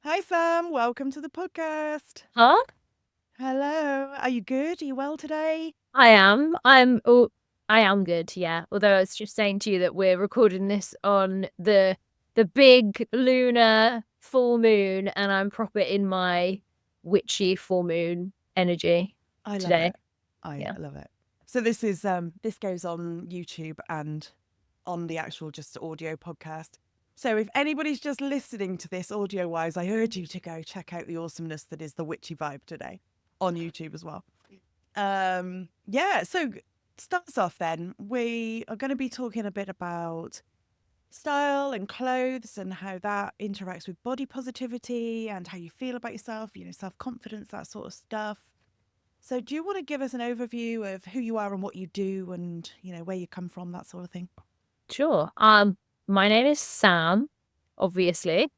Hi, Sam. Welcome to the podcast. Huh? Hello. Are you good? Are you well today? I am. I am good, yeah. Although I was just saying to you that we're recording this on the big lunar full moon, and I'm proper in my witchy full moon energy I love today. it. I Yeah. love it. So this goes on YouTube and on the actual just audio podcast. So if anybody's just listening to this audio wise, I urge you to go check out the awesomeness that is the witchy vibe today on YouTube as well. Yeah, so starts off then. We are going to be talking a bit about style and clothes and how that interacts with body positivity and how you feel about yourself, self confidence, that sort of stuff. So, do you want to give us an overview of who you are and what you do and, where you come from, that sort of thing? Sure. My name is Sam, obviously.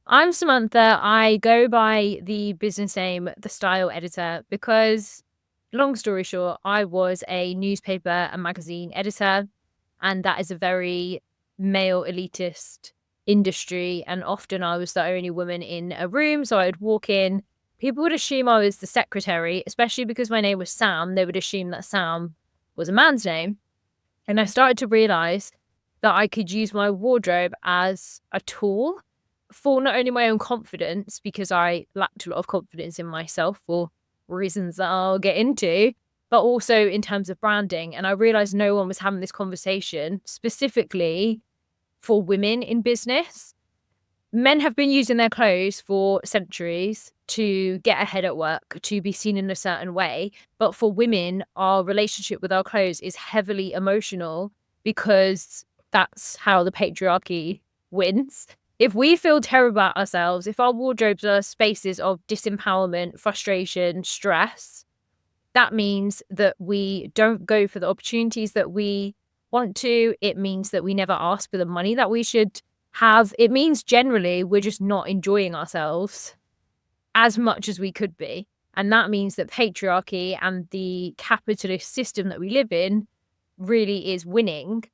I'm Samantha. I go by the business name The Style Editor because, long story short, I was a newspaper and magazine editor, and that is a very male elitist industry. And often I was the only woman in a room. So I would walk in, people would assume I was the secretary, especially because my name was Sam. They would assume that Sam was a man's name. And I started to realize that I could use my wardrobe as a tool for not only my own confidence, because I lacked a lot of confidence in myself for reasons that I'll get into, but also in terms of branding. And I realized no one was having this conversation specifically for women in business. Men have been using their clothes for centuries to get ahead at work, to be seen in a certain way. But for women, our relationship with our clothes is heavily emotional because that's how the patriarchy wins. If we feel terrible about ourselves, if our wardrobes are spaces of disempowerment, frustration, stress, that means that we don't go for the opportunities that we want to. It means that we never ask for the money that we should have. It means generally we're just not enjoying ourselves as much as we could be. And that means that patriarchy and the capitalist system that we live in really is winning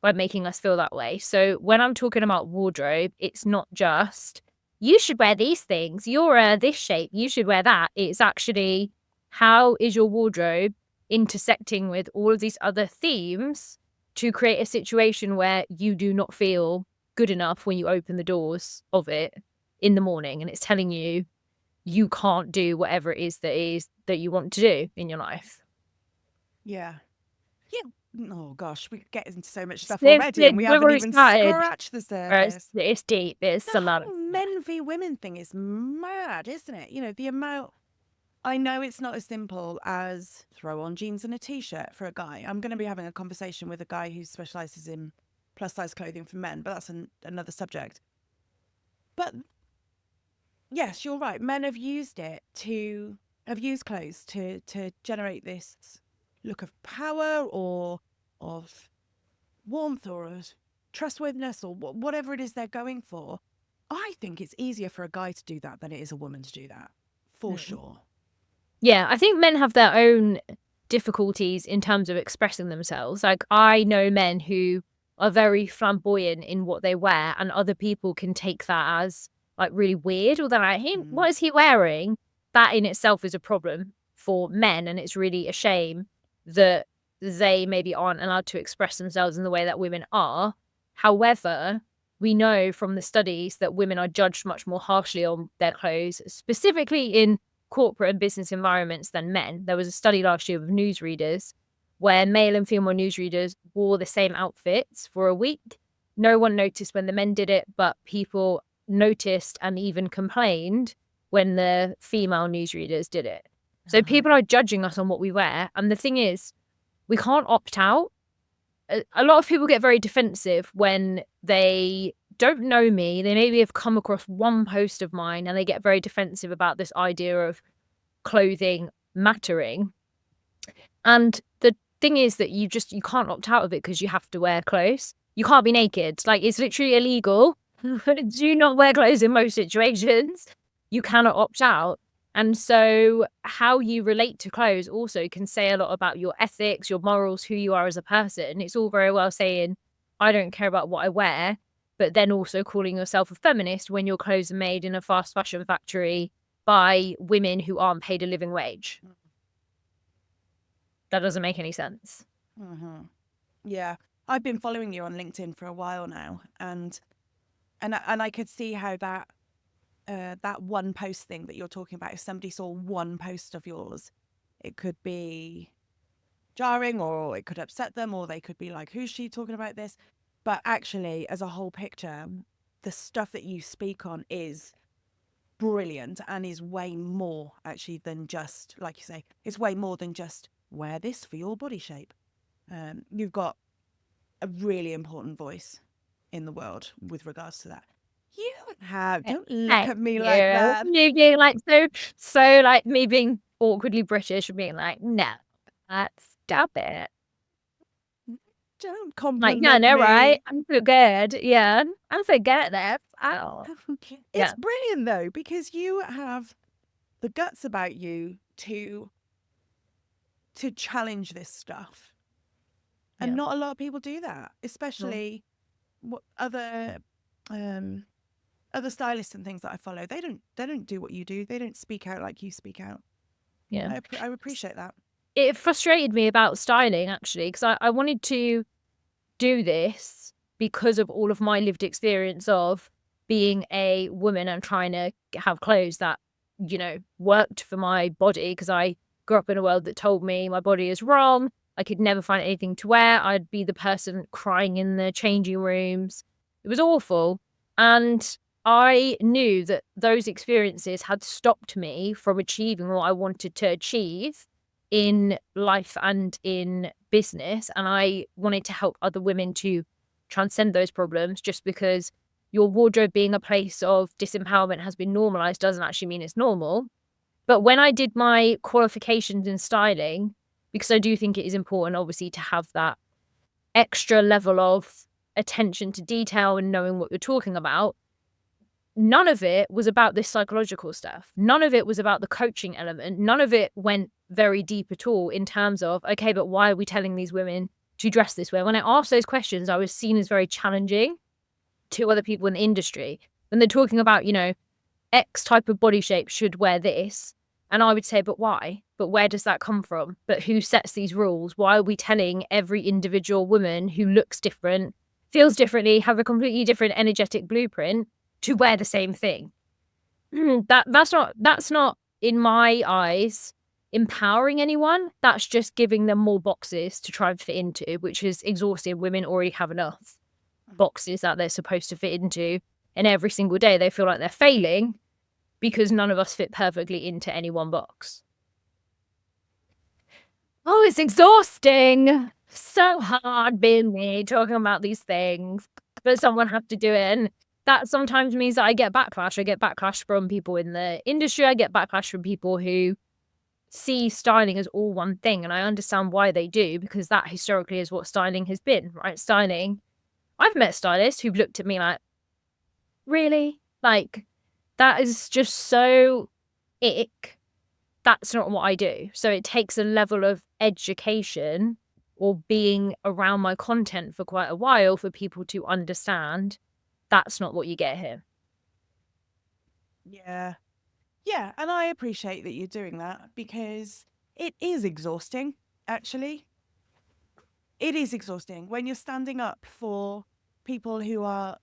by making us feel that way. So when I'm talking about wardrobe, it's not just you should wear these things, you're this shape, you should wear that. It's actually how is your wardrobe intersecting with all of these other themes to create a situation where you do not feel good enough when you open the doors of it in the morning, and it's telling you you can't do whatever it is that you want to do in your life. Yeah. Yeah. Oh, gosh, we get into so much stuff We've, already and we we've haven't already even started. scratched the Whereas surface. it's deep. It's The a lot of whole men v women thing is mad, isn't it? The amount. I know it's not as simple as throw on jeans and a t-shirt for a guy. I'm going to be having a conversation with a guy who specializes in plus size clothing for men, but that's another subject. But yes, you're right. Men have used clothes to generate this look of power or of warmth or of trustworthiness or whatever it is they're going for. I think it's easier for a guy to do that than it is a woman to do that, for Mm. sure. Yeah, I think men have their own difficulties in terms of expressing themselves. Like, I know men who are very flamboyant in what they wear, and other people can take that as like really weird, or they're like, hey, Mm. what is he wearing? That in itself is a problem for men, and it's really a shame that they maybe aren't allowed to express themselves in the way that women are. However, we know from the studies that women are judged much more harshly on their clothes, specifically in corporate and business environments, than men. There was a study last year of newsreaders where male and female newsreaders wore the same outfits for a week. No one noticed when the men did it, but people noticed and even complained when the female newsreaders did it. So Uh-huh. people are judging us on what we wear. And the thing is, we can't opt out. A lot of people get very defensive when they don't know me. They maybe have come across one post of mine and they get very defensive about this idea of clothing mattering. And the thing is that you can't opt out of it because you have to wear clothes. You can't be naked. Like, it's literally illegal. Do not wear clothes in most situations. You cannot opt out. And so how you relate to clothes also can say a lot about your ethics, your morals, who you are as a person. It's all very well saying, I don't care about what I wear, but then also calling yourself a feminist when your clothes are made in a fast fashion factory by women who aren't paid a living wage. That doesn't make any sense. Mm-hmm. Yeah, I've been following you on LinkedIn for a while now, and I could see how that one post thing that you're talking about, if somebody saw one post of yours, it could be jarring, or it could upset them, or they could be like, who's she talking about this? But actually, as a whole picture, the stuff that you speak on is brilliant and is way more actually than just, like you say, it's way more than just wear this for your body shape. You've got a really important voice in the world with regards to that. You have. Don't look at me like that. You being like so like me being awkwardly British and being like, no, stop it. Don't Like, compliment yeah, no, me. right? I'm so good. Yeah, I'm so good at that. Oh. It's Yeah. brilliant though, because you have the guts about you to challenge this stuff, and Yeah. not a lot of people do that, especially what other stylists and things that I follow. They don't do what you do. They don't speak out like you speak out. Yeah. I appreciate that. It frustrated me about styling actually, because I wanted to do this because of all of my lived experience of being a woman and trying to have clothes that, you know, worked for my body, because I grew up in a world that told me my body is wrong. I could never find anything to wear. I'd be the person crying in the changing rooms. It was awful. And I knew that those experiences had stopped me from achieving what I wanted to achieve in life and in business. And I wanted to help other women to transcend those problems. Just because your wardrobe being a place of disempowerment has been normalized doesn't actually mean it's normal. But when I did my qualifications in styling, because I do think it is important, obviously, to have that extra level of attention to detail and knowing what you're talking about, none of it was about this psychological stuff. None of it was about the coaching element. None of it went very deep at all in terms of, okay, but why are we telling these women to dress this way? When I asked those questions, I was seen as very challenging to other people in the industry. When they're talking about, you know, X type of body shape should wear this. And I would say, but why? But where does that come from? But who sets these rules? Why are we telling every individual woman who looks different, feels differently, have a completely different energetic blueprint to wear the same thing? That's not in my eyes empowering anyone. That's just giving them more boxes to try and fit into, which is exhausting. Women already have enough boxes that they're supposed to fit into, and every single day they feel like they're failing because none of us fit perfectly into any one box. Oh, it's exhausting. So hard being me talking about these things, but someone has to do it. And that sometimes means that I get backlash. I get backlash from people in the industry. I get backlash from people who see styling as all one thing. And I understand why they do, because that historically is what styling has been, right? Styling. I've met stylists who've looked at me like, really? Like, that is just so ick. That's not what I do. So it takes a level of education or being around my content for quite a while for people to understand that's not what you get here. Yeah. Yeah, and I appreciate that you're doing that, because it is exhausting, actually. It is exhausting when you're standing up for people who are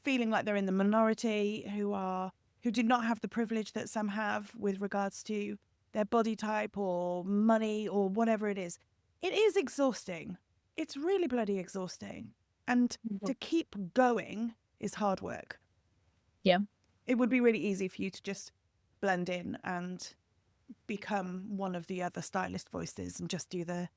feeling like they're in the minority, who do not have the privilege that some have with regards to their body type or money or whatever it is. It is exhausting. It's really bloody exhausting. And to keep going is hard work. Yeah. It would be really easy for you to just blend in and become one of the other stylist voices and just do the,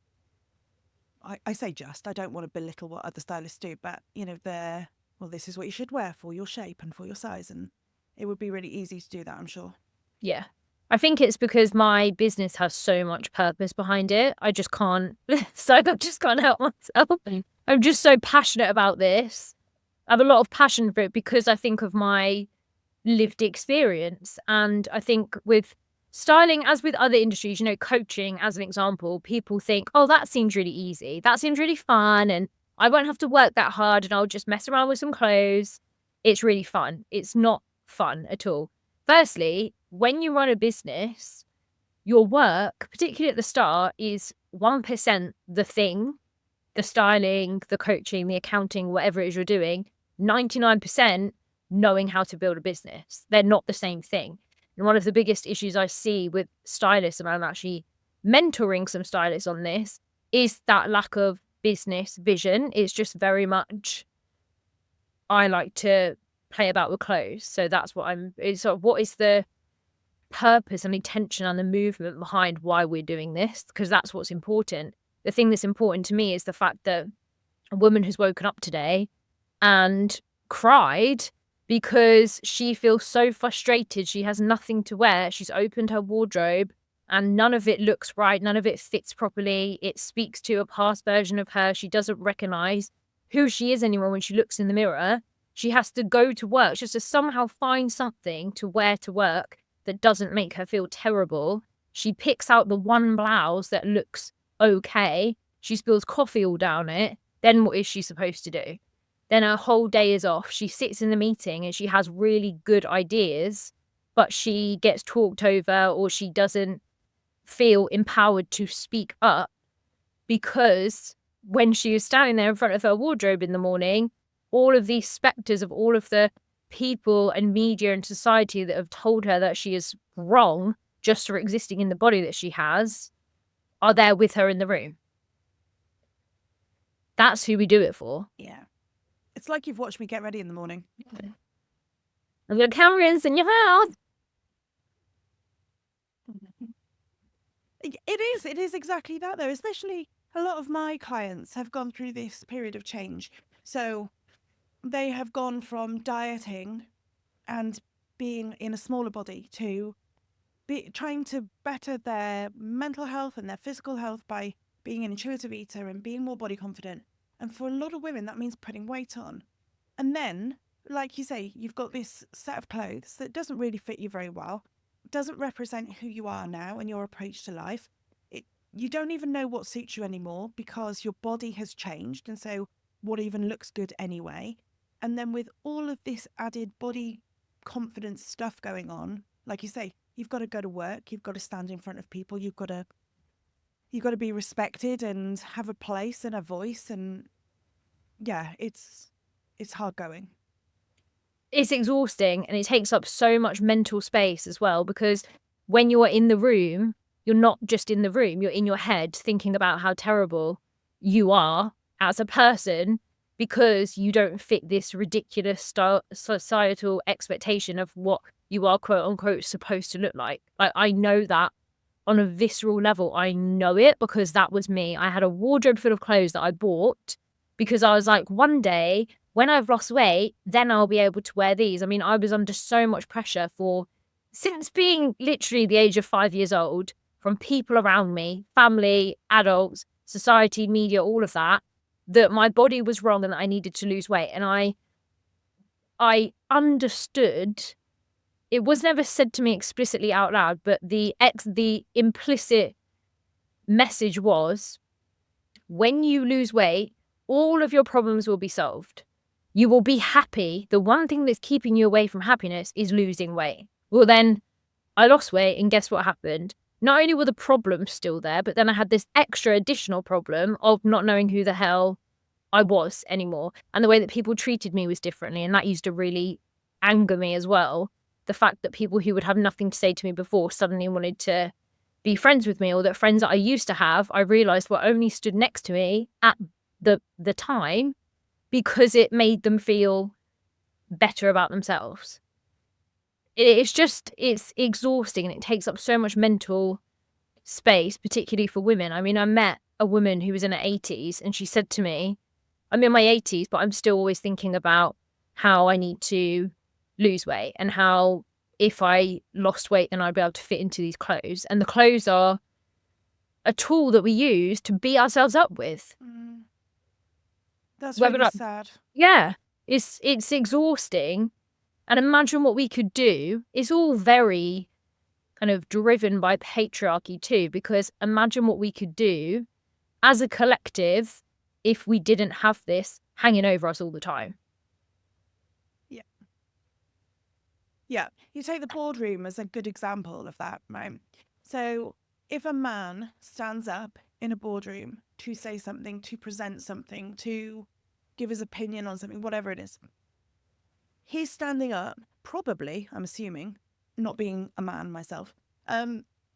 I say just, I don't want to belittle what other stylists do, but, you know, well, this is what you should wear for your shape and for your size. And it would be really easy to do that, I'm sure. Yeah. I think it's because my business has so much purpose behind it. I just can't, so I just can't help myself. I'm just so passionate about this. I have a lot of passion for it because I think of my lived experience. And I think with styling, as with other industries, you know, coaching as an example, people think, oh, that seems really easy. That seems really fun. And I won't have to work that hard and I'll just mess around with some clothes. It's really fun. It's not fun at all. Firstly, when you run a business, your work, particularly at the start, is 1% the thing, the styling, the coaching, the accounting, whatever it is you're doing, 99% knowing how to build a business. They're not the same thing. And one of the biggest issues I see with stylists, and I'm actually mentoring some stylists on this, is that lack of business vision. It's just very much, I like to play about with clothes. So that's what it's sort of, what is the purpose and intention and the movement behind why we're doing this? Because that's what's important. The thing that's important to me is the fact that a woman has woken up today and cried because she feels so frustrated. She has nothing to wear. She's opened her wardrobe and none of it looks right. None of it fits properly. It speaks to a past version of her. She doesn't recognize who she is anymore when she looks in the mirror. She has to go to work just to somehow find something to wear to work that doesn't make her feel terrible. She picks out the one blouse that looks okay. She spills coffee all down it. Then what is she supposed to do? Then her whole day is off. She sits in the meeting and she has really good ideas, but she gets talked over or she doesn't feel empowered to speak up because when she was standing there in front of her wardrobe in the morning, all of these specters of all of the people and media and society that have told her that she is wrong just for existing in the body that she has are there with her in the room. That's who we do it for. Yeah. It's like you've watched me get ready in the morning. I've got cameras in your house. It is exactly that though, especially a lot of my clients have gone through this period of change. So they have gone from dieting and being in a smaller body to trying to better their mental health and their physical health by being an intuitive eater and being more body confident. And for a lot of women, that means putting weight on. And then, like you say, you've got this set of clothes that doesn't really fit you very well, doesn't represent who you are now and your approach to life. You don't even know what suits you anymore because your body has changed. And so what even looks good anyway? And then with all of this added body confidence stuff going on, like you say, you've got to go to work, you've got to stand in front of people, you've got to be respected and have a place and a voice. And yeah, it's hard going. It's exhausting and it takes up so much mental space as well, because when you're in the room, you're not just in the room, you're in your head thinking about how terrible you are as a person because you don't fit this ridiculous societal expectation of what you are, quote unquote, supposed to look like. Like, I know that on a visceral level. I know it because that was me. I had a wardrobe full of clothes that I bought because I was like, one day when I've lost weight, then I'll be able to wear these. I mean, I was under so much pressure since being literally the age of 5 years old, from people around me, family, adults, society, media, all of that my body was wrong and that I needed to lose weight. And I understood. It was never said to me explicitly out loud, but the implicit message was, when you lose weight, all of your problems will be solved. You will be happy. The one thing that's keeping you away from happiness is losing weight. Well, then I lost weight and guess what happened? Not only were the problems still there, but then I had this extra additional problem of not knowing who the hell I was anymore. And the way that people treated me was differently. And that used to really anger me as well. The fact that people who would have nothing to say to me before suddenly wanted to be friends with me, or that friends that I used to have, I realized were only stood next to me at the time because it made them feel better about themselves. It's exhausting and it takes up so much mental space, particularly for women. I mean, I met a woman who was in her 80s and she said to me, I'm in my 80s, but I'm still always thinking about how I need to lose weight and how if I lost weight, then I'd be able to fit into these clothes. And the clothes are a tool that we use to beat ourselves up with. That's really sad. Yeah, it's exhausting. And imagine what we could do. It's all very kind of driven by patriarchy too, because imagine what we could do as a collective if we didn't have this hanging over us all the time. Yeah. Yeah. You take the boardroom as a good example of that, right? So if a man stands up in a boardroom to say something, to present something, to give his opinion on something, whatever it is, he's standing up, probably, I'm assuming, not being a man myself,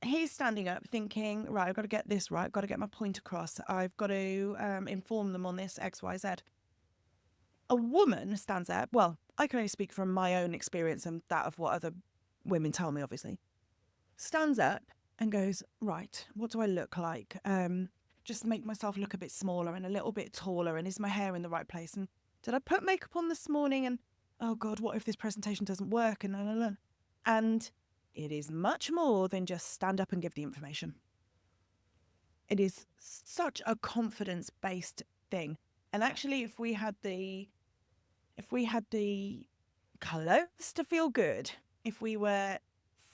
he's standing up thinking, right, I've got to get this right, I've got to get my point across, I've got to inform them on this X, Y, Z. A woman stands up, well, I can only speak from my own experience and that of what other women tell me, obviously, stands up and goes, right, what do I look like? Just make myself look a bit smaller and a little bit taller, and is my hair in the right place? And did I put makeup on this morning? And oh God, what if this presentation doesn't work? And it is much more than just stand up and give the information. It is such a confidence-based thing. And actually, if we had the clothes to feel good, if we were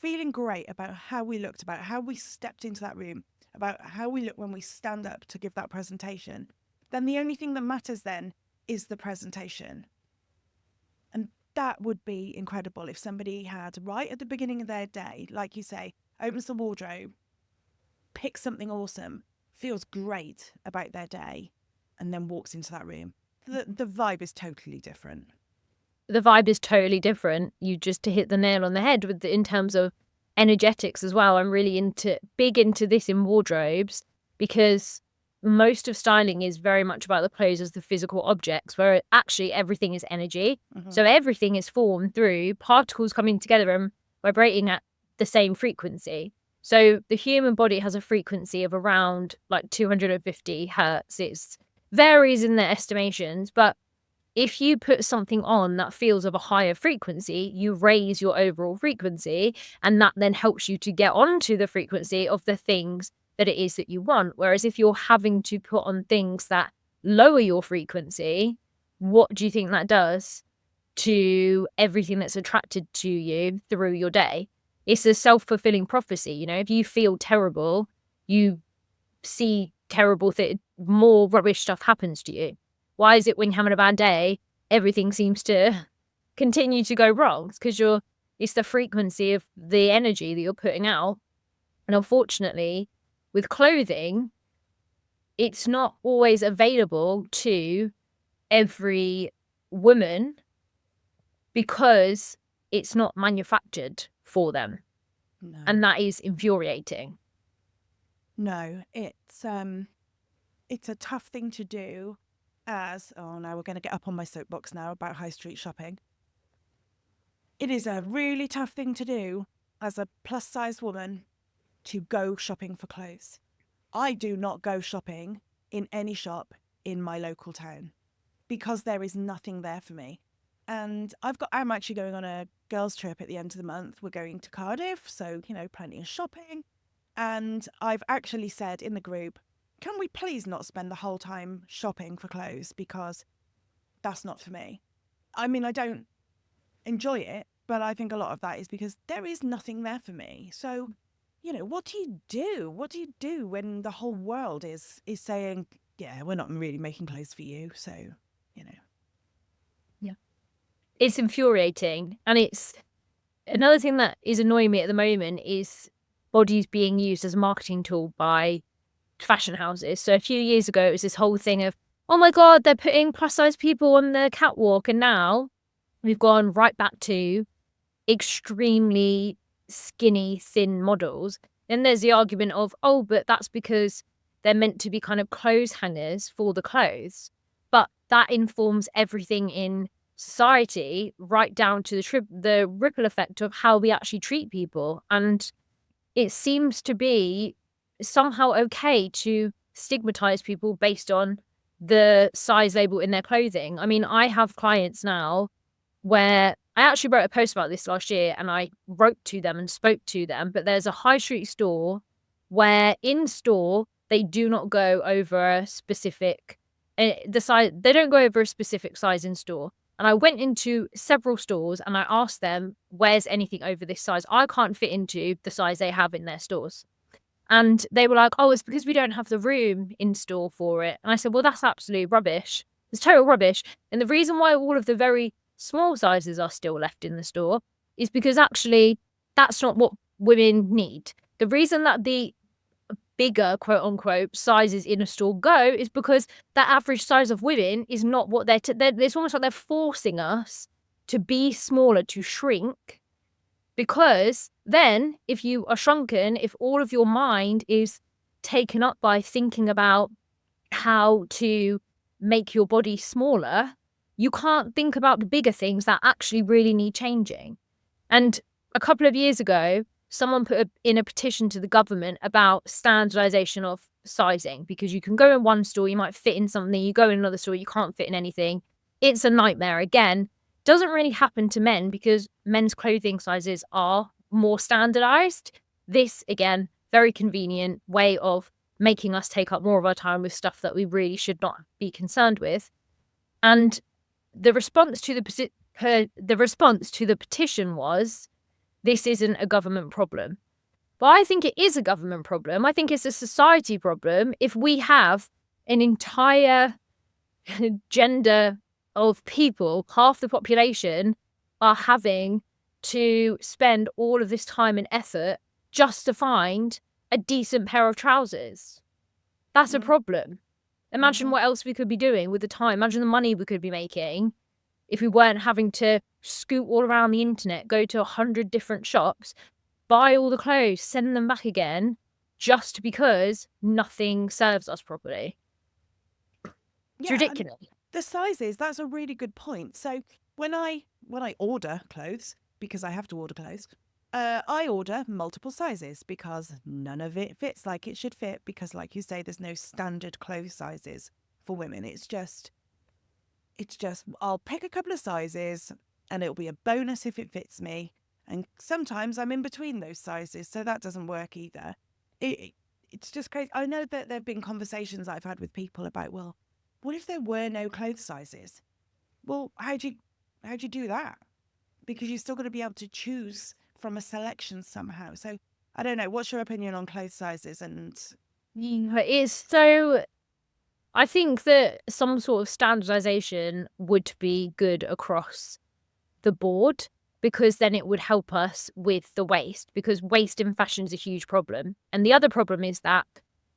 feeling great about how we looked, about how we stepped into that room, about how we look when we stand up to give that presentation, then the only thing that matters then is the presentation. And that would be incredible if somebody had, right at the beginning of their day, like you say, opens the wardrobe, picks something awesome, feels great about their day, and then walks into that room. The vibe is totally different. The vibe is totally different. You just hit the nail on the head with in terms of energetics as well. I'm really big into this in wardrobes, because most of styling is very much about the clothes as the physical objects, where actually everything is energy. Mm-hmm. So everything is formed through particles coming together and vibrating at the same frequency. So the human body has a frequency of around like 250 hertz. It varies in their estimations, but if you put something on that feels of a higher frequency, you raise your overall frequency, and that then helps you to get onto the frequency of the things that it is that you want. Whereas if you're having to put on things that lower your frequency, what do you think that does to everything that's attracted to you through your day? It's a self-fulfilling prophecy. You know, if you feel terrible, you see terrible more rubbish stuff happens to you. Why is it when you're having a bad day, everything seems to continue to go wrong? It's because it's the frequency of the energy that you're putting out. And unfortunately, with clothing, it's not always available to every woman because it's not manufactured for them. No. And that is infuriating. No, it's a tough thing to do now we're going to get up on my soapbox now about high street shopping. It is a really tough thing to do as a plus size woman to go shopping for clothes. I do not go shopping in any shop in my local town because there is nothing there for me. And I'm actually going on a girls' trip at the end of the month. We're going to Cardiff, so, plenty of shopping. And I've actually said in the group, can we please not spend the whole time shopping for clothes, because that's not for me. I mean, I don't enjoy it, but I think a lot of that is because there is nothing there for me. So, what do you do? What do you do when the whole world is saying, yeah, we're not really making clothes for you, so, Yeah. It's infuriating. And it's another thing that is annoying me at the moment is bodies being used as a marketing tool by fashion houses. So a few years ago, it was this whole thing of, oh my God, they're putting plus size people on the catwalk. And now we've gone right back to extremely skinny, thin models. Then there's the argument of, oh, but that's because they're meant to be kind of clothes hangers for the clothes. But that informs everything in society, right down to the ripple effect of how we actually treat people. And it seems to be somehow okay to stigmatize people based on the size label in their clothing. I mean, I have clients now where I actually wrote a post about this last year, and I wrote to them and spoke to them, but there's a high street store where in store they do not go over a specific the size. They don't go over a specific size in store. And I went into several stores and I asked them, where's anything over this size? I can't fit into the size they have in their stores. And they were like, oh, it's because we don't have the room in store for it. And I said, well, that's absolute rubbish. It's total rubbish. And the reason why all of the very small sizes are still left in the store is because actually that's not what women need. The reason that the bigger, quote unquote, sizes in a store go is because the average size of women is not what it's almost like they're forcing us to be smaller, to shrink. Because then, if you are shrunken, if all of your mind is taken up by thinking about how to make your body smaller, you can't think about the bigger things that actually really need changing. And a couple of years ago, someone put in a petition to the government about standardization of sizing, because you can go in one store, you might fit in something, you go in another store, you can't fit in anything. It's a nightmare. Again, doesn't really happen to men because men's clothing sizes are more standardized. This, again, very convenient way of making us take up more of our time with stuff that we really should not be concerned with. And the response to the petition was, this isn't a government problem. But I think it is a government problem. I think it's a society problem if we have an entire gender of people, half the population, are having to spend all of this time and effort just to find a decent pair of trousers. That's a problem. Imagine what else we could be doing with the time. Imagine the money we could be making if we weren't having to scoot all around the internet, go to 100 different shops, buy all the clothes, send them back again, just because nothing serves us properly. It's ridiculous. The sizes, that's a really good point. So when I order clothes, because I have to order clothes, I order multiple sizes because none of it fits like it should fit, because like you say, there's no standard clothes sizes for women. It's just I'll pick a couple of sizes and it'll be a bonus if it fits me. And sometimes I'm in between those sizes, so that doesn't work either. It's just crazy. I know that there have been conversations I've had with people about, well, what if there were no clothes sizes? Well, how'd you do that? Because you're still going to be able to choose from a selection somehow. So I don't know. What's your opinion on clothes sizes? And It is so. I think that some sort of standardization would be good across the board, because then it would help us with the waste, because waste in fashion is a huge problem. And the other problem is that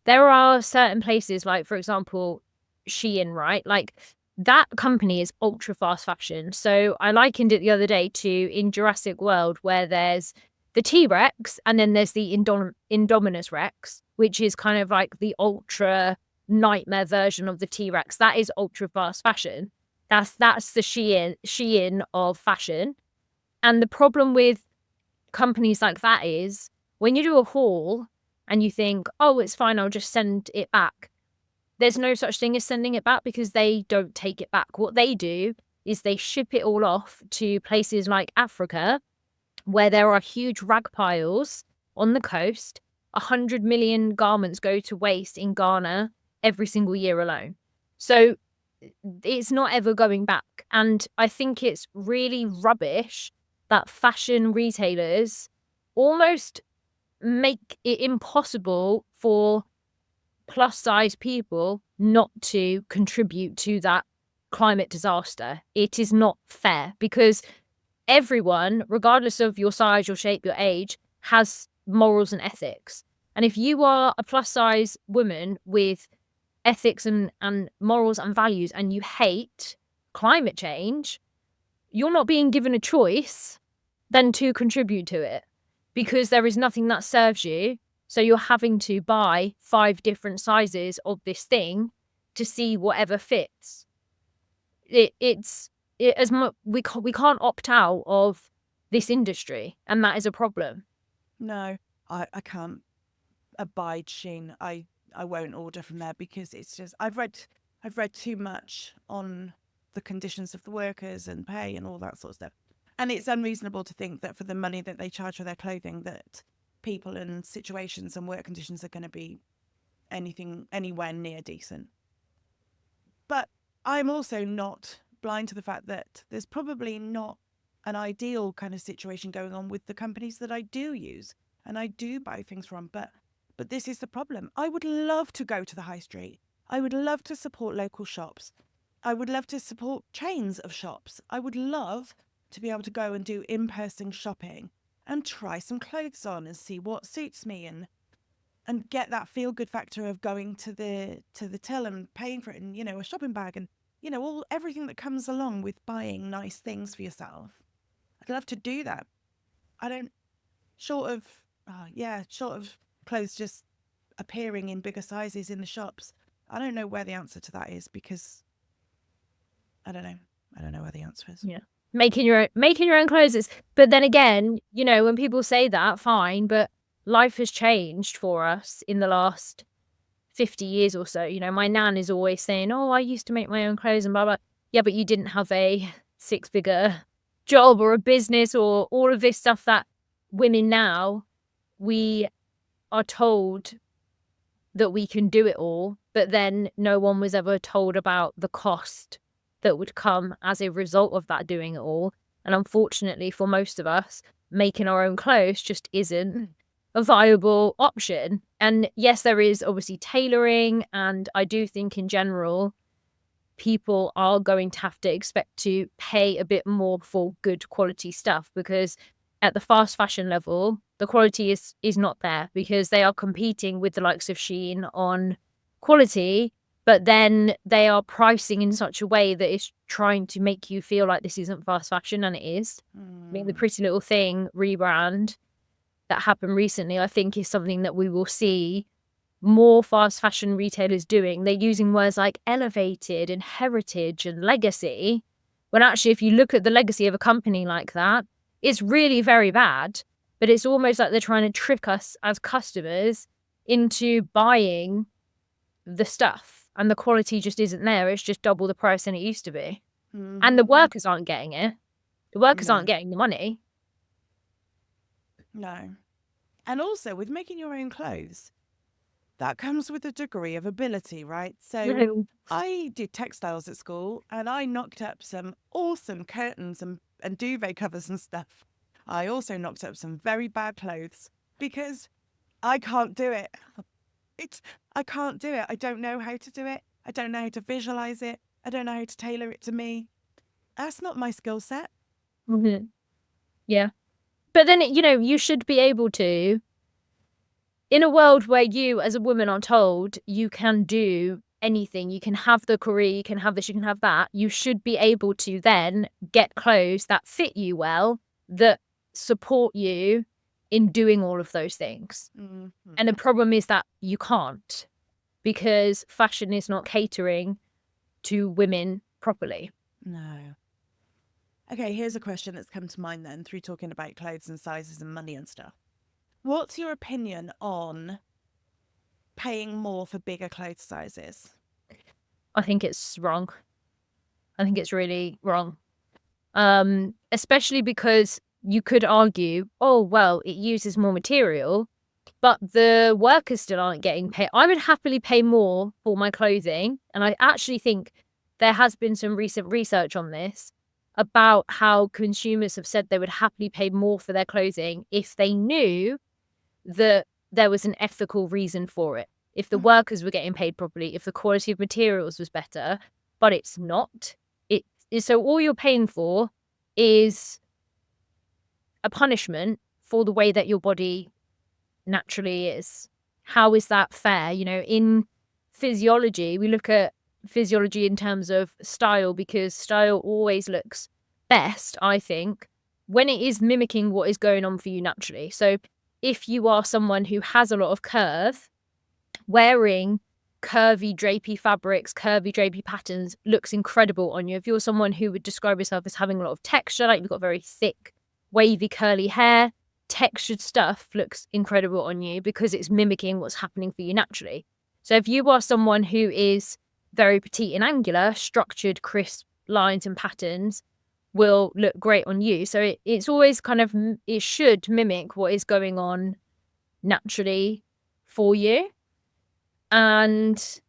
there are certain places, like, for example, Shein, right? Like, that company is ultra fast fashion. So I likened it the other day to in Jurassic World, where there's the T-Rex and then there's the Indominus Rex, which is kind of like the ultra nightmare version of the T-Rex. That is ultra fast fashion. That's the Shein of fashion. And the problem with companies like that is when you do a haul and you think, oh, it's fine, I'll just send it back. There's no such thing as sending it back, because they don't take it back. What they do is they ship it all off to places like Africa, where there are huge rag piles on the coast. 100 million garments go to waste in Ghana every single year alone. So it's not ever going back. And I think it's really rubbish that fashion retailers almost make it impossible for plus size people not to contribute to that climate disaster. It is not fair, because everyone, regardless of your size, your shape, your age, has morals and ethics. And if you are a plus size woman with ethics and morals and values and you hate climate change, you're not being given a choice than to contribute to it, because there is nothing that serves you. So you're having to buy 5 different sizes of this thing to see whatever fits. We can't opt out of this industry, and that is a problem. no, I can't abide Shein. I won't order from there, because it's just I've read too much on the conditions of the workers and pay and all that sort of stuff. And it's unreasonable to think that for the money that they charge for their clothing, that people in situations and work conditions are going to be anything anywhere near decent. But I'm also not blind to the fact that there's probably not an ideal kind of situation going on with the companies that I do use and I do buy things from. But But this is the problem. I would love to go to the high street. I would love to support local shops. I would love to support chains of shops. I would love to be able to go and do in-person shopping and try some clothes on and see what suits me and get that feel-good factor of going to the till and paying for it and, you know, a shopping bag and, you know, everything that comes along with buying nice things for yourself. I'd love to do that. I don't, short of clothes just appearing in bigger sizes in the shops. I don't know where the answer to that is, because I don't know where the answer is. Yeah. Making your own clothes but then again, you know, when people say that, fine, but life has changed for us in the last 50 years or so. You know, my nan is always saying, oh, I used to make my own clothes and blah, blah. Yeah, but you didn't have a 6-figure job or a business or all of this stuff that women now, we are told that we can do it all, but then no one was ever told about the cost that would come as a result of that doing it all. And unfortunately for most of us, making our own clothes just isn't a viable option. And yes, there is obviously tailoring, and I do think in general people are going to have to expect to pay a bit more for good quality stuff, because at the fast fashion level the quality is not there, because they are competing with the likes of Shein on quality, but then they are pricing in such a way that is trying to make you feel like this isn't fast fashion, and it is. I mean, the Pretty Little Thing rebrand that happened recently, I think, is something that we will see more fast fashion retailers doing. They're using words like elevated and heritage and legacy, when actually if you look at the legacy of a company like that, it's really very bad. But it's almost like they're trying to trick us as customers into buying the stuff, and the quality just isn't there. It's just double the price than it used to be. Mm-hmm. And the workers aren't getting it. The workers aren't getting the money. No. And also with making your own clothes, that comes with a degree of ability, right? So I did textiles at school and I knocked up some awesome curtains and duvet covers and stuff. I also knocked up some very bad clothes because I can't do it. I can't do it. I don't know how to do it. I don't know how to visualize it. I don't know how to tailor it to me. That's not my skill set. Mm-hmm. Yeah. But then, you know, you should be able to, in a world where you as a woman are told you can do anything, you can have the career, you can have this, you can have that, you should be able to then get clothes that fit you well, that support you in doing all of those things. Mm-hmm. And the problem is that you can't, because fashion is not catering to women properly. No. Okay, here's a question that's come to mind then through talking about clothes and sizes and money and stuff. What's your opinion on paying more for bigger clothes sizes? I think it's wrong. I think it's really wrong. Especially because you could argue, oh, well, it uses more material, but the workers still aren't getting paid. I would happily pay more for my clothing. And I actually think there has been some recent research on this about how consumers have said they would happily pay more for their clothing if they knew that there was an ethical reason for it. If the workers were getting paid properly, if the quality of materials was better, but it's not. So all you're paying for is a punishment for the way that your body naturally is. How is that fair? You know, in physiology, we look at physiology in terms of style, because style always looks best, I think, when it is mimicking what is going on for you naturally. So if you are someone who has a lot of curve, wearing curvy drapey fabrics, curvy drapey patterns looks incredible on you. If you're someone who would describe yourself as having a lot of texture, like you've got very thick, wavy, curly hair, textured stuff looks incredible on you because it's mimicking what's happening for you naturally. So if you are someone who is very petite and angular, structured, crisp lines and patterns will look great on you. So it's always kind of, it should mimic what is going on naturally for you. And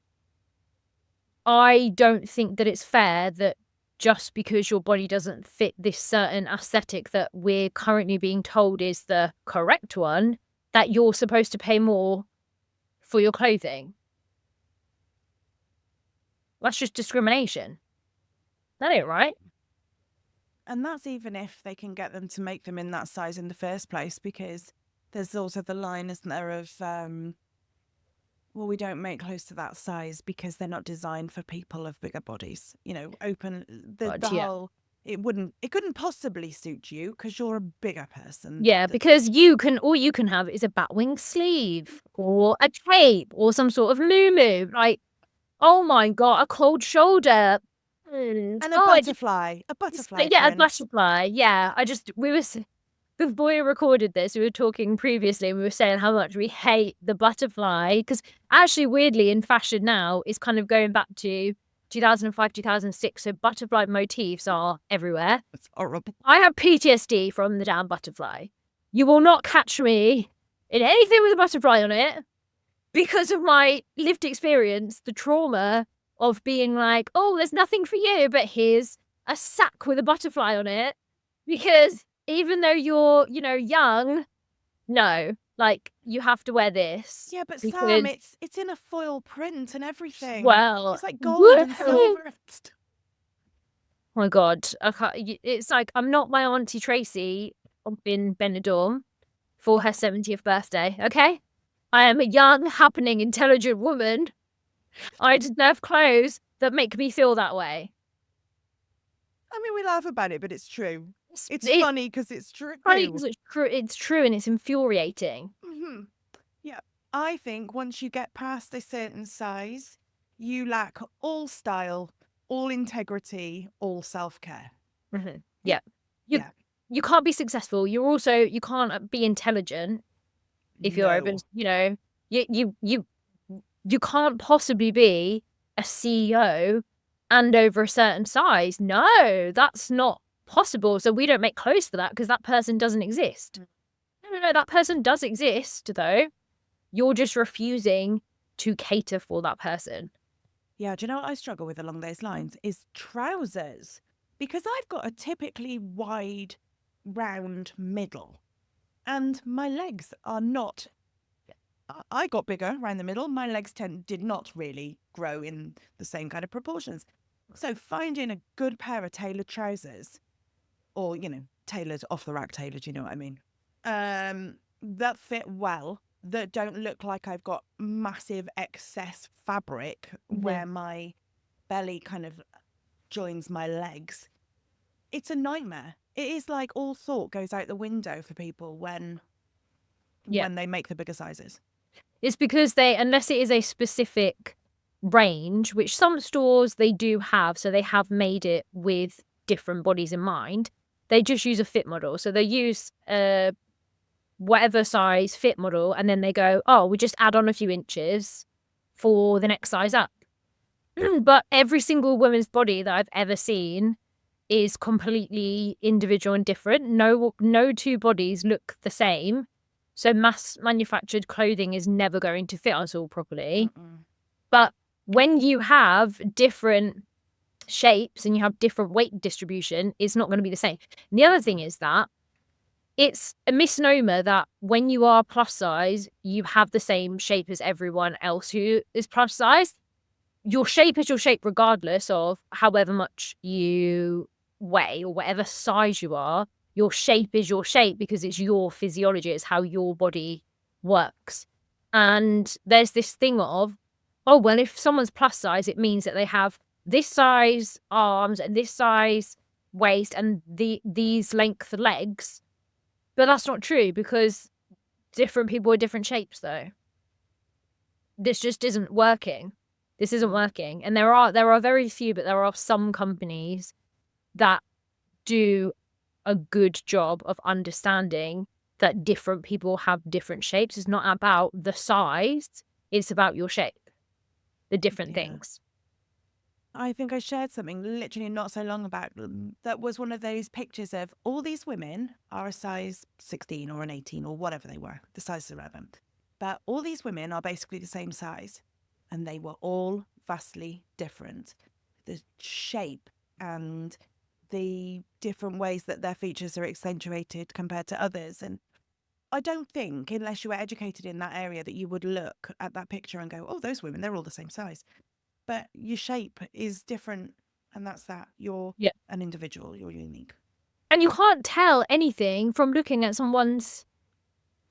I don't think that it's fair that just because your body doesn't fit this certain aesthetic that we're currently being told is the correct one, that you're supposed to pay more for your clothing. That's just discrimination. That ain't right. And that's even if they can get them to make them in that size in the first place, because there's also the line, isn't there, of, well, we don't make clothes to that size because they're not designed for people of bigger bodies. You know, the Yeah. whole, it couldn't possibly suit you because you're a bigger person. Yeah, because all you can have is a batwing sleeve or a cape or some sort of muumuu. Like, oh my God, a cold shoulder. And a Oh, butterfly, a butterfly yeah, a print. butterfly. Yeah, before we recorded this, we were talking previously and we were saying how much we hate the butterfly, because actually, weirdly, in fashion now, it's kind of going back to 2005, 2006. So butterfly motifs are everywhere. It's horrible. I have PTSD from the damn butterfly. You will not catch me in anything with a butterfly on it because of my lived experience, the trauma of being like, oh, there's nothing for you, but here's a sack with a butterfly on it. Because even though you're, young, no, like, you have to wear this. Yeah, but because, Sam, it's in a foil print and everything. well, It's like gold and silver. Oh my God. It's like, I'm not my Auntie Tracy in Benidorm for her 70th birthday, okay? I am a young, happening, intelligent woman. I deserve clothes that make me feel that way. I mean, we laugh about it, but it's true. It's It- funny because it's true. Funny 'cause it's true and it's infuriating. Mm-hmm. Yeah. I think once you get past a certain size, you lack all style, all integrity, all self-care. Mhm. Yeah. Yeah. You can't be successful. You can't be intelligent if you're open, you can't possibly be a CEO and over a certain size. No, that's not possible. So we don't make clothes for that because that person doesn't exist. No, that person does exist though. You're just refusing to cater for that person. Yeah, do you know what I struggle with along those lines is trousers, because I've got a typically wide, round middle, and my legs are not. I got bigger around the middle. My legs did not really grow in the same kind of proportions. So finding a good pair of tailored trousers, or tailored off the rack tailored, you know what I mean, that fit well, that don't look like I've got massive excess fabric where my belly kind of joins my legs. It's a nightmare. It is like all thought goes out the window for people when they make the bigger sizes. It's because unless it is a specific range, which some stores they do have, so they have made it with different bodies in mind, they just use a fit model. So they use whatever size fit model, and then they go, oh, we just add on a few inches for the next size up. But every single woman's body that I've ever seen is completely individual and different. No two bodies look the same. So mass manufactured clothing is never going to fit us all properly. But when you have different shapes and you have different weight distribution, it's not going to be the same. And the other thing is that it's a misnomer that when you are plus size, you have the same shape as everyone else who is plus size. Your shape is your shape regardless of however much you weigh or whatever size you are. Your shape is your shape because it's your physiology. It's how your body works. And there's this thing of, oh, well, if someone's plus size, it means that they have this size arms and this size waist and these length legs. But that's not true because different people are different shapes, though. This just isn't working. This isn't working. And there are very few, but there are some companies that do a good job of understanding that different people have different shapes. It's not about the size, it's about your shape, the different things. I think I shared something literally not so long about that was one of those pictures of all these women are a size 16 or an 18 or whatever they were. The size is irrelevant. But all these women are basically the same size, and they were all vastly different. The shape and the different ways that their features are accentuated compared to others. And I don't think, unless you were educated in that area, that you would look at that picture and go, oh, those women, they're all the same size. But your shape is different, and that's that. You're Yeah. an individual, you're unique. And you can't tell anything from looking at someone's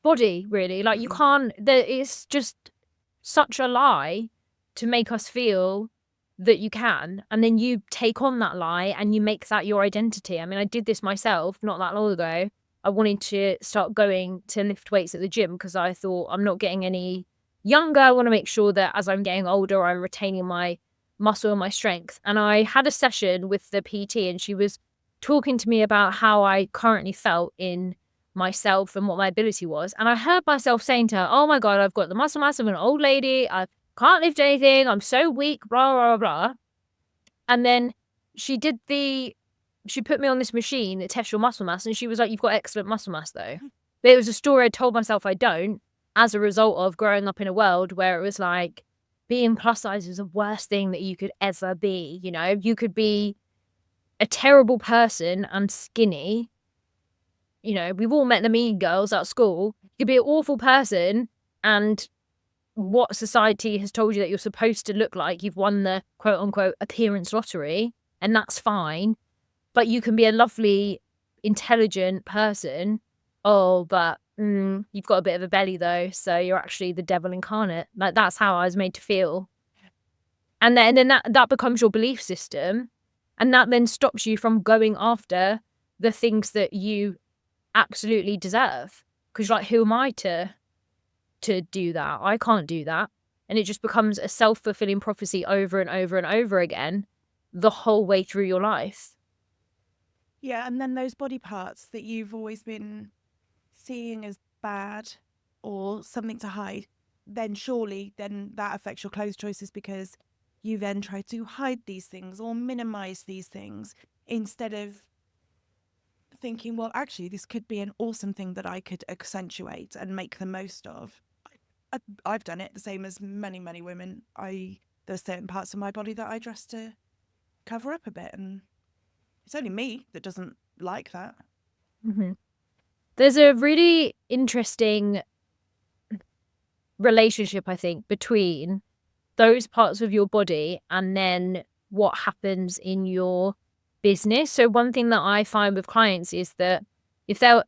body, really. Like, you can't, it's just such a lie to make us feel that you can. And then you take on that lie and you make that your identity. I mean, I did this myself not that long ago. I wanted to start going to lift weights at the gym because I thought I'm not getting any younger. I want to make sure that as I'm getting older, I'm retaining my muscle and my strength. And I had a session with the PT and she was talking to me about how I currently felt in myself and what my ability was. And I heard myself saying to her, oh my God, I've got the muscle mass of an old lady. I can't lift anything. I'm so weak, blah, blah, blah. And then she put me on this machine that tests your muscle mass. And she was like, you've got excellent muscle mass though. But it was a story I told myself I don't, as a result of growing up in a world where it was like, being plus size is the worst thing that you could ever be. You know, you could be a terrible person and skinny. You know, we've all met the mean girls at school. You could be an awful person and what society has told you that you're supposed to look like. You've won the quote unquote appearance lottery, and that's fine. But you can be a lovely, intelligent person. Oh, but you've got a bit of a belly though, so you're actually the devil incarnate. Like, that's how I was made to feel. And then that becomes your belief system. And that then stops you from going after the things that you absolutely deserve. Because you're like, who am I to do that? I can't do that. And it just becomes a self-fulfilling prophecy over and over and over again the whole way through your life. Yeah, and then those body parts that you've always been seeing as bad or something to hide, then surely then that affects your clothes choices because you then try to hide these things or minimize these things instead of thinking, well, actually, this could be an awesome thing that I could accentuate and make the most of. I've done it the same as many, many women. There's certain parts of my body that I dress to cover up a bit, and it's only me that doesn't like that. Mm-hmm. There's a really interesting relationship, I think, between those parts of your body and then what happens in your business. So one thing that I find with clients is that if they're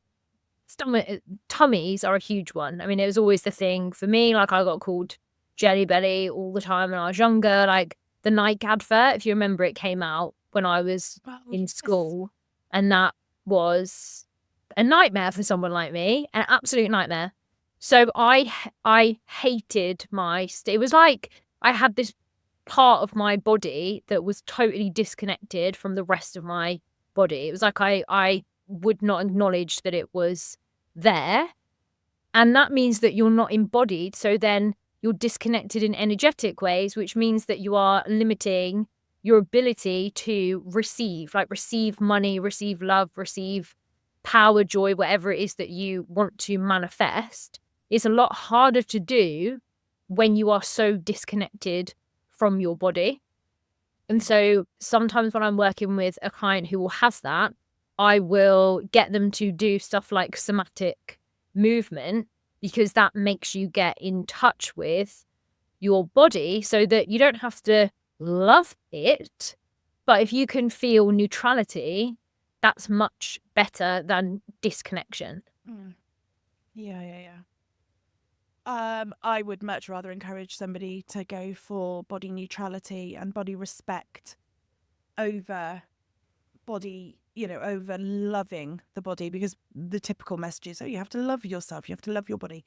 tummies are a huge one. I mean, it was always the thing for me. Like, I got called Jelly Belly all the time when I was younger. Like, the Nike advert, if you remember, it came out when I was in school, and that was a nightmare for someone like me, an absolute nightmare. So I hated it was like I had this part of my body that was totally disconnected from the rest of my body. It was like I would not acknowledge that it was there. And that means that you're not embodied. So then you're disconnected in energetic ways, which means that you are limiting your ability to receive money, receive love, receive power, joy, whatever it is that you want to manifest. It's a lot harder to do when you are so disconnected from your body. And so sometimes when I'm working with a client who will have that, I will get them to do stuff like somatic movement, because that makes you get in touch with your body so that you don't have to love it. But if you can feel neutrality, that's much better than disconnection. Yeah. I would much rather encourage somebody to go for body neutrality and body respect over body, over loving the body, because the typical message is, oh, you have to love yourself, you have to love your body.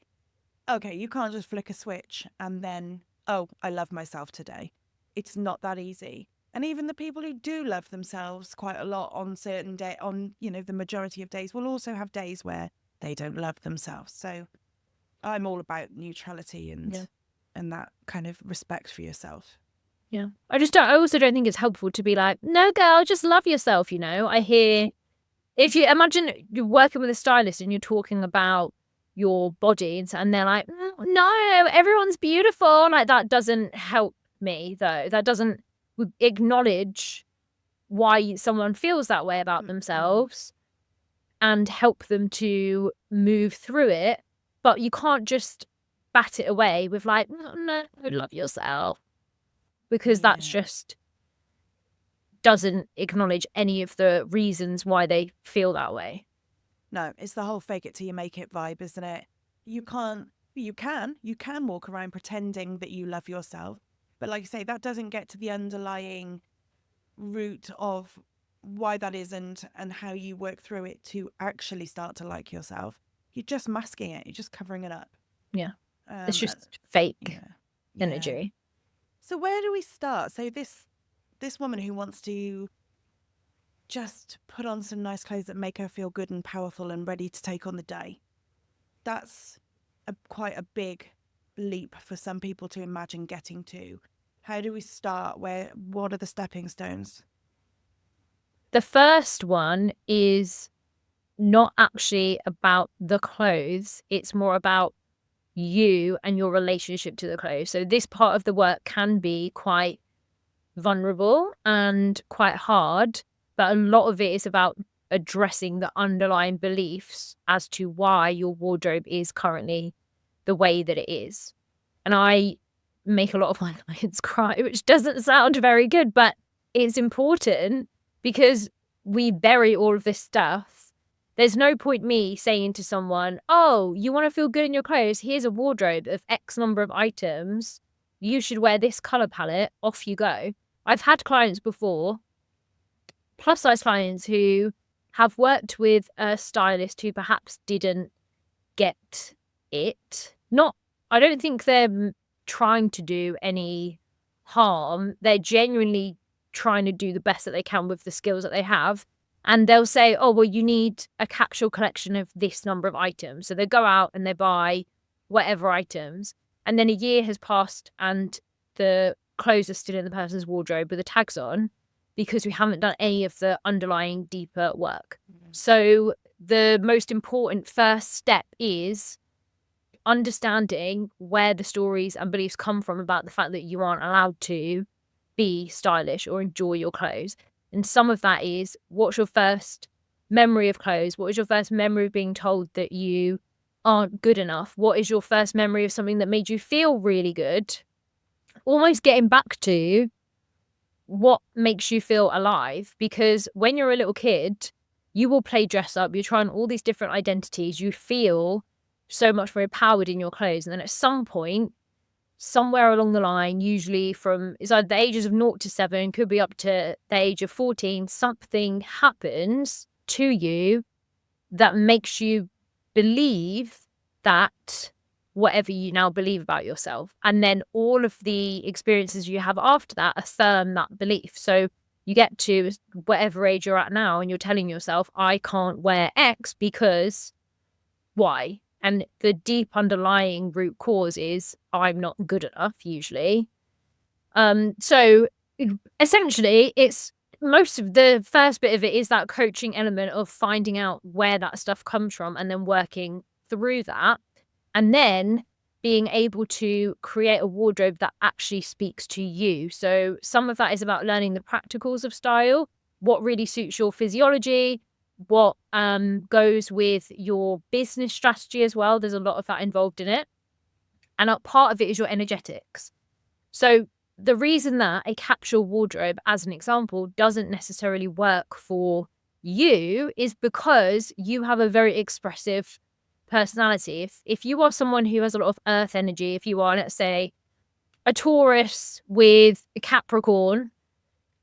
Okay, you can't just flick a switch and then, oh, I love myself today. It's not that easy. And even the people who do love themselves quite a lot on certain day, on, the majority of days, will also have days where they don't love themselves. So I'm all about neutrality and that kind of respect for yourself. Yeah. I also don't think it's helpful to be like, no, girl, just love yourself. I hear, if you imagine you're working with a stylist and you're talking about your body and they're like, no, everyone's beautiful. Like, that doesn't help me though. That doesn't acknowledge why someone feels that way about themselves. and help them to move through it. But you can't just bat it away with like, no, love yourself, because that's Yeah. just doesn't acknowledge any of the reasons why they feel that way. No, it's the whole fake it till you make it vibe, isn't it? You can't, you can walk around pretending that you love yourself. But like I say, that doesn't get to the underlying root of why that is and how you work through it to actually start to like yourself. You're just masking it. You're just covering it up. Yeah. It's And just fake yeah, yeah. energy. So where do we start? So this woman who wants to just put on some nice clothes that make her feel good and powerful and ready to take on the day. That's quite a big leap for some people to imagine getting to. How do we start? What are the stepping stones? The first one is not actually about the clothes. It's more about you and your relationship to the clothes. So this part of the work can be quite vulnerable and quite hard, but a lot of it is about addressing the underlying beliefs as to why your wardrobe is currently the way that it is. And I make a lot of my clients cry, which doesn't sound very good, but it's important because we bury all of this stuff. There's no point me saying to someone, oh, you want to feel good in your clothes? Here's a wardrobe of X number of items. You should wear this color palette. Off you go. I've had clients before, plus size clients, who have worked with a stylist who perhaps didn't get it. I don't think they're trying to do any harm. They're genuinely trying to do the best that they can with the skills that they have. And they'll say, oh, well, you need a capsule collection of this number of items. So they go out and they buy whatever items. And then a year has passed and the clothes are still in the person's wardrobe with the tags on because we haven't done any of the underlying deeper work. So the most important first step is understanding where the stories and beliefs come from about the fact that you aren't allowed to be stylish or enjoy your clothes. And some of that is, what's your first memory of clothes? What is your first memory of being told that you aren't good enough? What is your first memory of something that made you feel really good? Almost getting back to what makes you feel alive, because when you're a little kid, you will play dress up, you're trying all these different identities, you feel so much more empowered in your clothes. And then at some point, somewhere along the line, usually from it's either the ages of 0 to 7, could be up to the age of 14, something happens to you that makes you believe that whatever you now believe about yourself. And then all of the experiences you have after that affirm that belief. So you get to whatever age you're at now and you're telling yourself, I can't wear X because Y. And the deep underlying root cause is I'm not good enough, usually. So essentially, it's most of the first bit of it is that coaching element of finding out where that stuff comes from and then working through that. And then being able to create a wardrobe that actually speaks to you. So some of that is about learning the practicals of style, what really suits your physiology, what goes with your business strategy as well. There's a lot of that involved in it. And a part of it is your energetics. So the reason that a capsule wardrobe, as an example, doesn't necessarily work for you is because you have a very expressive personality. If you are someone who has a lot of earth energy, if you are, let's say, a Taurus with a Capricorn,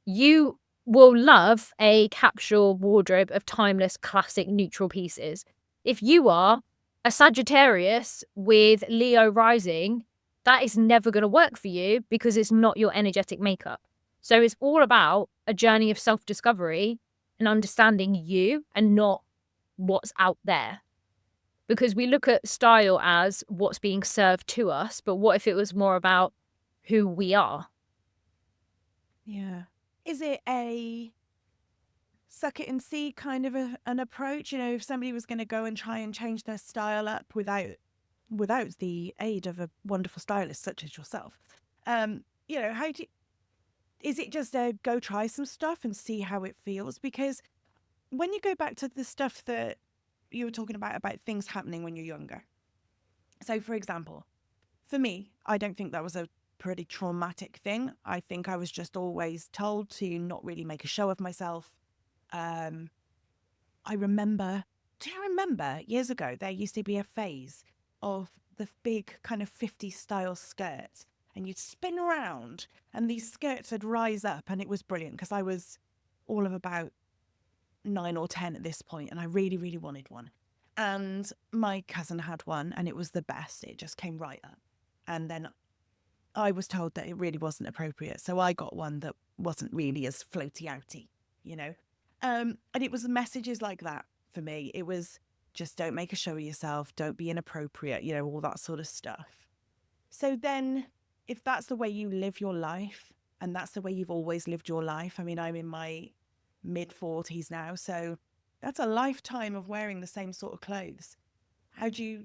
you will love a capsule wardrobe of timeless, classic, neutral pieces. If you are a Sagittarius with Leo rising, that is never going to work for you because it's not your energetic makeup. So it's all about a journey of self-discovery and understanding you and not what's out there. Because we look at style as what's being served to us, but what if it was more about who we are? Yeah. Is it a suck it and see kind of an approach? You know, if somebody was going to go and try and change their style up without the aid of a wonderful stylist such as yourself, you know, is it just go try some stuff and see how it feels? Because when you go back to the stuff that you were talking about things happening when you're younger. So, for example, for me, I don't think that was a pretty traumatic thing. I think I was just always told to not really make a show of myself. Um, I remember, do you remember years ago, there used to be a phase of the big kind of 50s style skirts, and you'd spin around and these skirts would rise up, and it was brilliant because I was all of about 9 or 10 at this point, and I really, really wanted one. And my cousin had one, and it was the best. It just came right up. And then I was told that it really wasn't appropriate. So I got one that wasn't really as floaty outy, you know? And it was messages like that for me. It was just don't make a show of yourself, don't be inappropriate, all that sort of stuff. So then, if that's the way you live your life, and that's the way you've always lived your life, I mean, I'm in my mid 40s now, so that's a lifetime of wearing the same sort of clothes. How do you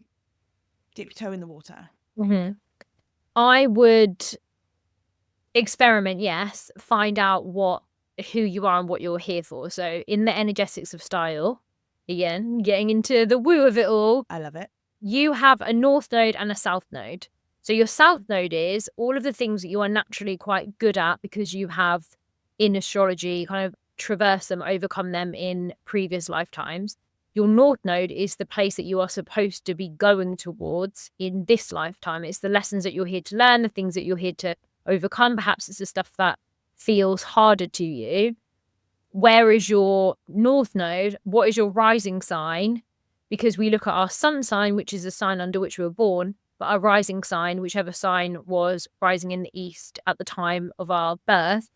dip your toe in the water? Mhm. I would experiment, yes, find out who you are and what you're here for. So in the energetics of style, again, getting into the woo of it all, I love it. you have a north node and a south node. So your south node is all of the things that you are naturally quite good at because you have in astrology kind of traversed them, overcome them in previous lifetimes. Your north node is the place that you are supposed to be going towards in this lifetime. It's the lessons that you're here to learn, the things that you're here to overcome. Perhaps it's the stuff that feels harder to you. Where is your north node? What is your rising sign? Because we look at our sun sign, which is the sign under which we were born, but our rising sign, whichever sign was rising in the east at the time of our birth,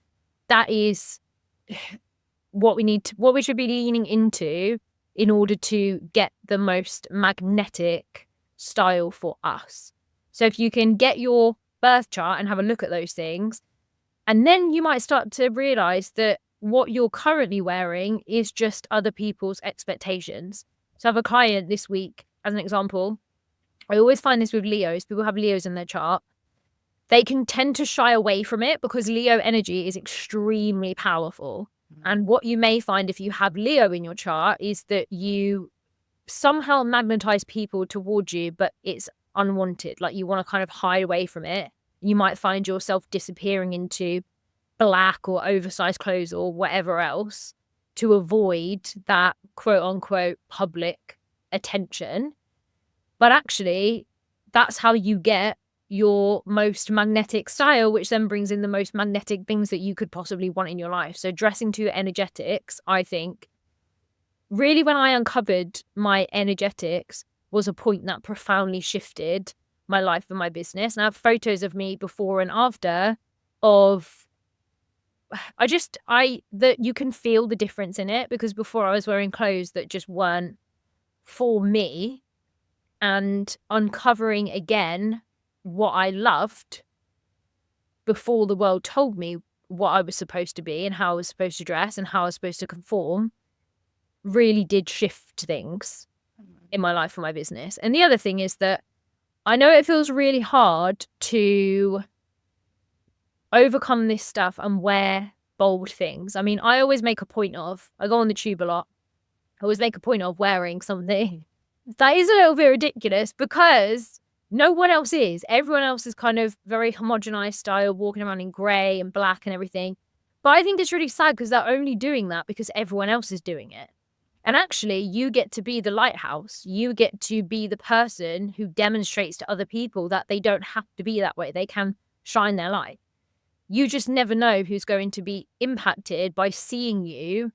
that is what we should be leaning into in order to get the most magnetic style for us. So if you can get your birth chart and have a look at those things, and then you might start to realize that what you're currently wearing is just other people's expectations. So I have a client this week, as an example. I always find this with Leos. People have Leos in their chart. They can tend to shy away from it because Leo energy is extremely powerful. And what you may find if you have Leo in your chart is that you somehow magnetize people towards you, but it's unwanted. Like you want to kind of hide away from it. You might find yourself disappearing into black or oversized clothes or whatever else to avoid that quote unquote public attention. But actually, that's how you get your most magnetic style, which then brings in the most magnetic things that you could possibly want in your life. So dressing to your energetics, I think, really when I uncovered my energetics was a point that profoundly shifted my life and my business. And I have photos of me before and after of that you can feel the difference in it, because before I was wearing clothes that just weren't for me, and uncovering again what I loved before the world told me what I was supposed to be and how I was supposed to dress and how I was supposed to conform really did shift things in my life and my business. And the other thing is that I know it feels really hard to overcome this stuff and wear bold things. I mean, I always make a point of, I go on the tube a lot, I always make a point of wearing something that is a little bit ridiculous because no one else is. Everyone else is kind of very homogenized style, walking around in grey and black and everything. But I think it's really sad because they're only doing that because everyone else is doing it. And actually, you get to be the lighthouse. You get to be the person who demonstrates to other people that they don't have to be that way. They can shine their light. You just never know who's going to be impacted by seeing you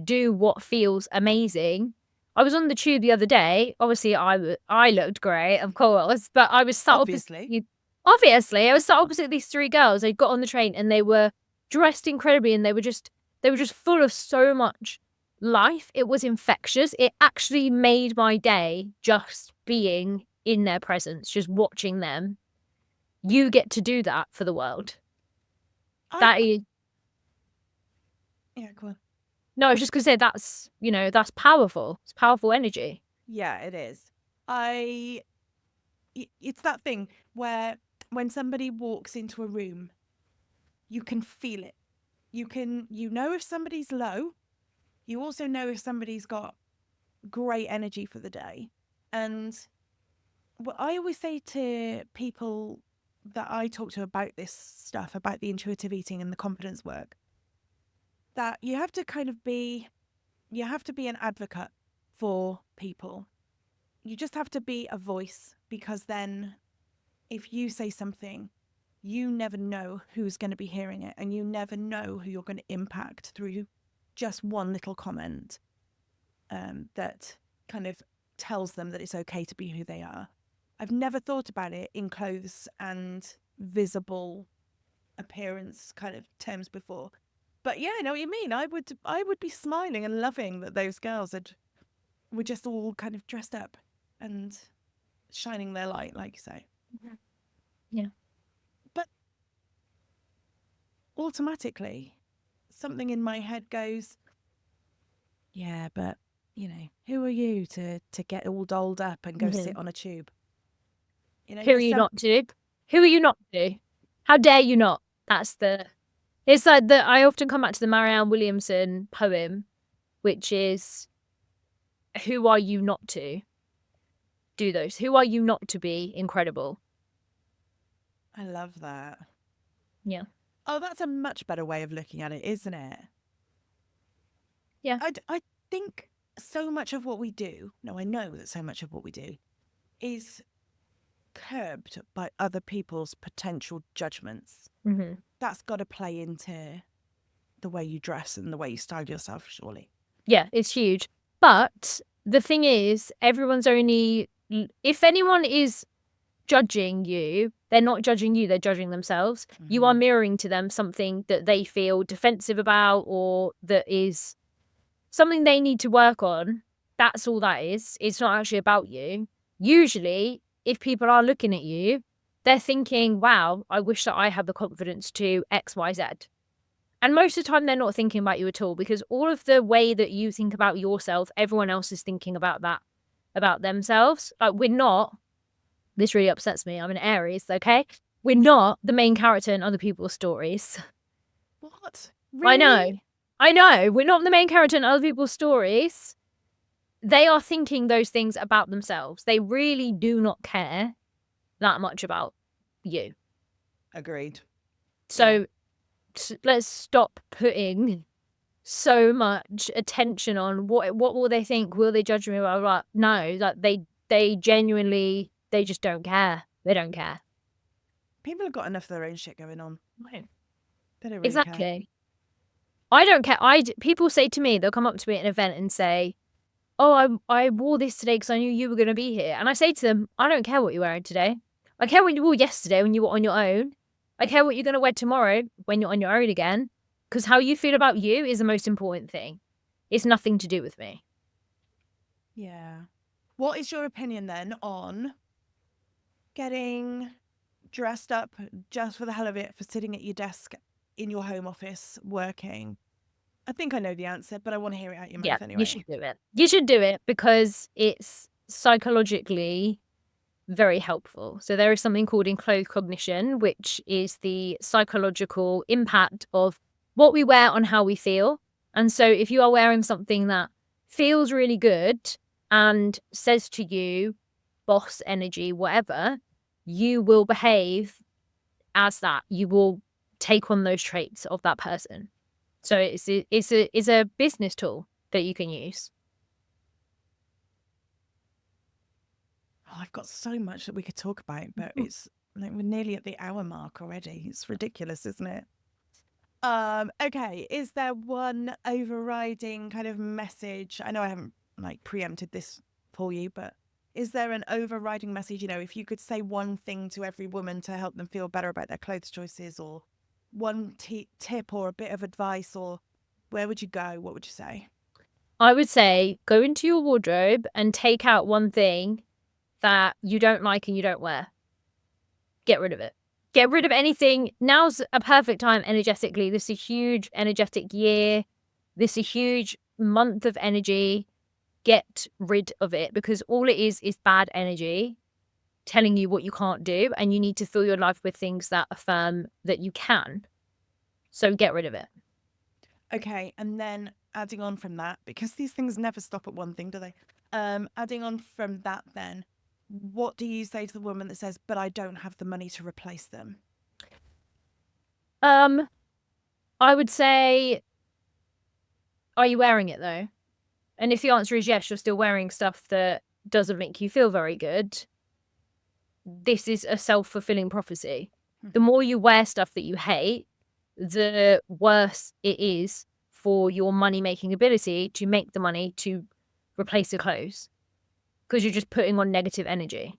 do what feels amazing. I was on the tube the other day. Obviously, I looked great, of course, but I was sat Obviously. Obviously, I was sat opposite these three girls. They got on the train and they were dressed incredibly, and they were just full of so much life. It was infectious. It actually made my day just being in their presence, just watching them. You get to do that for the world. Yeah, go on. No, I was just going to say that's powerful. It's powerful energy. Yeah, it is. It's that thing where when somebody walks into a room, you can feel it. You know if somebody's low. You also know if somebody's got great energy for the day. And what I always say to people that I talk to about this stuff, about the intuitive eating and the confidence work, that you have to be an advocate for people. You just have to be a voice, because then if you say something, you never know who's going to be hearing it, and you never know who you're going to impact through just one little comment that kind of tells them that it's okay to be who they are. I've never thought about it in clothes and visible appearance kind of terms before. But yeah, I know what you mean. I would be smiling and loving that those girls were just all kind of dressed up and shining their light, like you say. Yeah. But automatically, something in my head goes, yeah, but who are you to get all dolled up and go sit on a tube? Who are you not to? Who are you not to? How dare you not? It's like I often come back to the Marianne Williamson poem, which is, who are you not to do those? Who are you not to be incredible? I love that. Yeah. Oh, that's a much better way of looking at it, isn't it? Yeah. I think so much of what we do, I know that so much of what we do is curbed by other people's potential judgments. Mm-hmm. That's got to play into the way you dress and the way you style yourself, surely. Yeah, it's huge. But the thing is, if anyone is judging you, they're not judging you, they're judging themselves. Mm-hmm. You are mirroring to them something that they feel defensive about, or that is something they need to work on. That's all that is. It's not actually about you. Usually, if people are looking at you, they're thinking, wow, I wish that I had the confidence to X, Y, Z. And most of the time, they're not thinking about you at all, because all of the way that you think about yourself, everyone else is thinking about that, about themselves. Like, we're not, this really upsets me, I'm an Aries, okay? We're not the main character in other people's stories. What? Really? I know. We're not the main character in other people's stories. They are thinking those things about themselves. They really do not care that much about you. Agreed. So let's stop putting so much attention on what will they think? Will they judge me? Blah, blah, blah. No, like they genuinely, they just don't care. They don't care. People have got enough of their own shit going on. Right. They don't really care. I don't care. People say to me, they'll come up to me at an event and say, oh, I wore this today because I knew you were going to be here. And I say to them, I don't care what you're wearing today. I care what you wore yesterday when you were on your own. I care what you're going to wear tomorrow when you're on your own again. Because how you feel about you is the most important thing. It's nothing to do with me. Yeah. What is your opinion then on getting dressed up just for the hell of it, for sitting at your desk in your home office working? I think I know the answer, but I want to hear it out your mouth anyway. You should do it. You should do it because it's psychologically very helpful. So there is something called enclosed cognition, which is the psychological impact of what we wear on how we feel. And so if you are wearing something that feels really good and says to you, boss energy, whatever, you will behave as that. You will take on those traits of that person. So it's a business tool that you can use. Oh, I've got so much that we could talk about, but it's like we're nearly at the hour mark already. It's ridiculous, isn't it? Okay, is there one overriding kind of message? I know I haven't preempted this for you, but is there an overriding message? If you could say one thing to every woman to help them feel better about their clothes choices, or one tip or a bit of advice, or where would you go? What would you say? I would say go into your wardrobe and take out one thing that you don't like and you don't wear. Get rid of it. Get rid of anything. Now's a perfect time energetically. This is a huge energetic year. This is a huge month of energy. Get rid of it, because all it is bad energy telling you what you can't do, and you need to fill your life with things that affirm that you can. So get rid of it. Okay, and then adding on from that, because these things never stop at one thing, do they? Adding on from that, then, what do you say to the woman that says, "But I don't have the money to replace them"? I would say, are you wearing it though? And if the answer is yes, you're still wearing stuff that doesn't make you feel very good, this is a self-fulfilling prophecy. The more you wear stuff that you hate, the worse it is for your money-making ability to make the money to replace the clothes, because you're just putting on negative energy.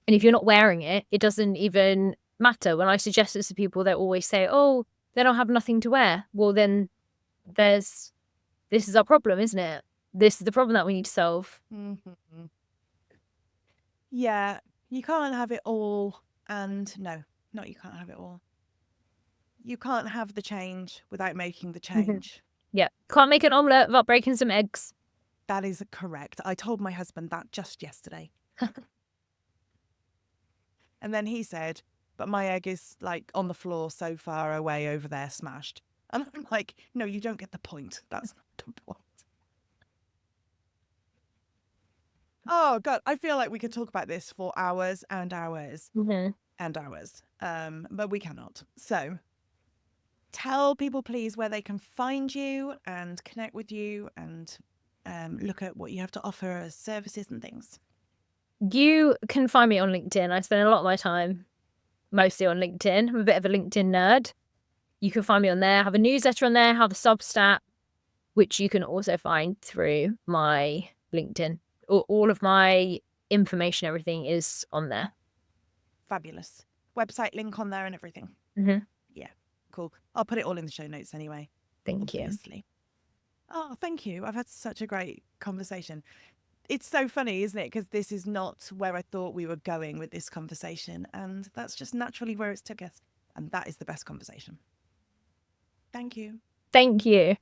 And if you're not wearing it, it doesn't even matter. When I suggest this to people, they always say, oh, they don't have nothing to wear. Well, then this is our problem, isn't it? This is the problem that we need to solve. Mm-hmm. Yeah, you can't have it all. And no, not you can't have it all. You can't have the change without making the change. Yeah. Can't make an omelette without breaking some eggs. That is correct. I told my husband that just yesterday. And then he said, "But my egg is like on the floor so far away over there, smashed." And I'm like, "No, you don't get the point. That's not the point." Oh, God. I feel like we could talk about this for hours and hours and hours, but we cannot. So tell people, please, where they can find you and connect with you and look at what you have to offer as services and things. You can find me on LinkedIn. I spend a lot of my time mostly on LinkedIn. I'm a bit of a LinkedIn nerd. You can find me on there. I have a newsletter on there, have a Substack, which you can also find through my LinkedIn. All of my information, everything is on there. Fabulous. Website link on there and everything. Yeah, cool. I'll put it all in the show notes anyway. Thank you. Obviously. Oh, thank you. I've had such a great conversation. It's so funny, isn't it? Because this is not where I thought we were going with this conversation. And that's just naturally where it's took us. And that is the best conversation. Thank you. Thank you.